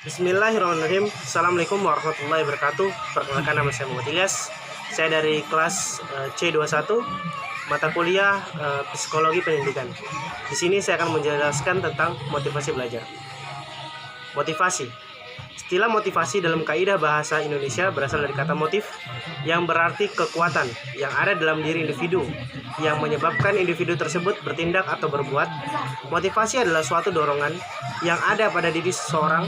Bismillahirrahmanirrahim. Assalamualaikum warahmatullahi wabarakatuh. Perkenalkan, nama saya Muhammad Ilyas. Saya dari kelas C21 mata kuliah Psikologi Pendidikan. Di sini saya akan menjelaskan tentang motivasi belajar. Motivasi. Istilah motivasi dalam kaidah bahasa Indonesia berasal dari kata motif yang berarti kekuatan yang ada dalam diri individu yang menyebabkan individu tersebut bertindak atau berbuat. Motivasi adalah suatu dorongan yang ada pada diri seseorang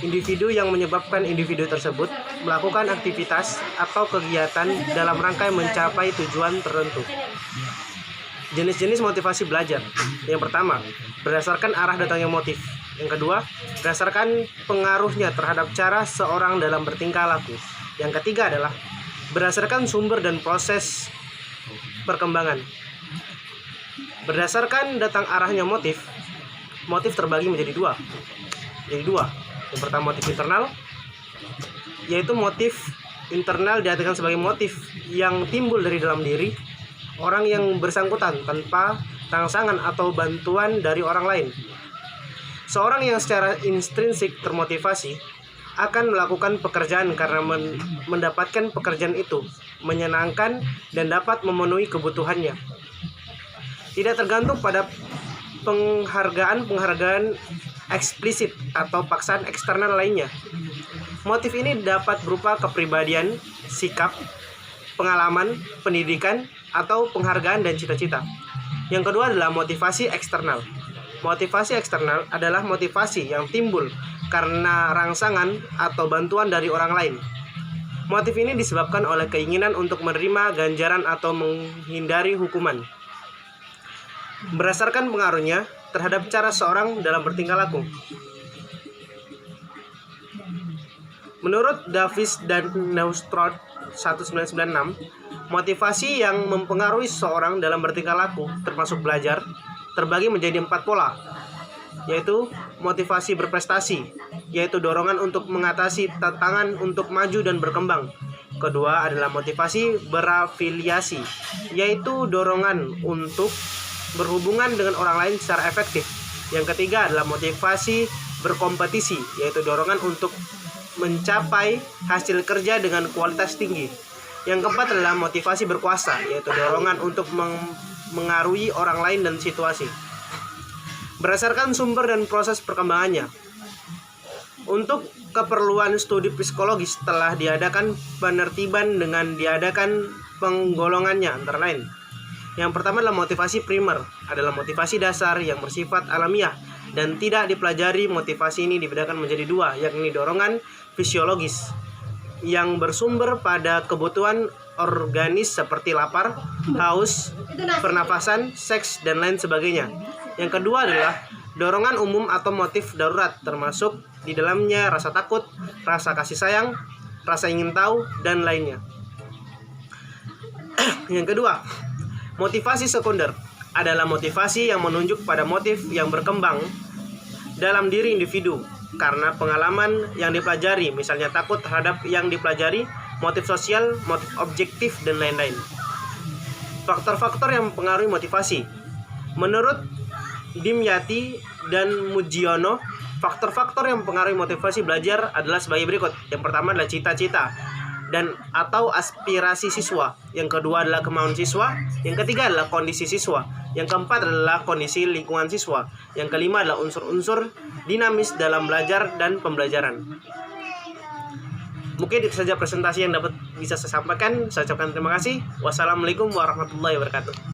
individu yang menyebabkan individu tersebut melakukan aktivitas atau kegiatan dalam rangka mencapai tujuan tertentu. Jenis-jenis motivasi belajar. Yang pertama, berdasarkan arah datangnya motif. Yang kedua, berdasarkan pengaruhnya terhadap cara seorang dalam bertingkah laku. Yang ketiga adalah berdasarkan sumber dan proses perkembangan. Berdasarkan datang arahnya motif terbagi menjadi dua. Yang pertama motif internal, yaitu motif internal diartikan sebagai motif yang timbul dari dalam diri orang yang bersangkutan tanpa rangsangan atau bantuan dari orang lain. Seorang yang secara intrinsik termotivasi akan melakukan pekerjaan karena mendapatkan pekerjaan itu menyenangkan dan dapat memenuhi kebutuhannya. Tidak tergantung pada penghargaan eksplisit atau paksaan eksternal lainnya. Motif ini dapat berupa kepribadian, sikap, pengalaman, pendidikan, atau penghargaan dan cita-cita. Yang kedua adalah motivasi eksternal. Motivasi eksternal adalah motivasi yang timbul karena rangsangan atau bantuan dari orang lain. Motif ini disebabkan oleh keinginan untuk menerima ganjaran atau menghindari hukuman. Berdasarkan pengaruhnya terhadap cara seorang dalam bertingkah laku. Menurut Davis dan Neustadt 1996, motivasi yang mempengaruhi seseorang dalam bertingkah laku, termasuk belajar, terbagi menjadi 4 pola, yaitu motivasi berprestasi, yaitu dorongan untuk mengatasi tantangan untuk maju dan berkembang. Kedua adalah motivasi berafiliasi, yaitu dorongan untuk berhubungan dengan orang lain secara efektif. Yang ketiga adalah motivasi berkompetisi, yaitu dorongan untuk mencapai hasil kerja dengan kualitas tinggi. Yang keempat adalah motivasi berkuasa, yaitu dorongan untuk mengaruhi orang lain dan situasi. Berdasarkan sumber dan proses perkembangannya. Untuk keperluan studi psikologis telah diadakan penertiban dengan diadakan penggolongannya antara lain. Yang pertama adalah motivasi primer, adalah motivasi dasar yang bersifat alamiah dan tidak dipelajari. Motivasi ini dibedakan menjadi dua, yakni dorongan fisiologis yang bersumber pada kebutuhan organis seperti lapar, haus, pernafasan, seks, dan lain sebagainya. Yang kedua adalah dorongan umum atau motif darurat, termasuk di dalamnya rasa takut, rasa kasih sayang, rasa ingin tahu, dan lainnya. Yang kedua, motivasi sekunder adalah motivasi yang menunjuk pada motif yang berkembang dalam diri individu karena pengalaman yang dipelajari, misalnya takut terhadap yang dipelajari, motif sosial, motif objektif, dan lain-lain. Faktor-faktor yang mempengaruhi motivasi. Menurut Dimyati dan Mujiono, faktor-faktor yang mempengaruhi motivasi belajar adalah sebagai berikut. Yang pertama adalah cita-cita dan atau aspirasi siswa. Yang kedua adalah kemauan siswa. Yang ketiga adalah kondisi siswa. Yang keempat adalah kondisi lingkungan siswa. Yang kelima adalah unsur-unsur dinamis dalam belajar dan pembelajaran. Mungkin itu saja presentasi yang bisa saya sampaikan. Saya ucapkan terima kasih. Wassalamualaikum warahmatullahi wabarakatuh.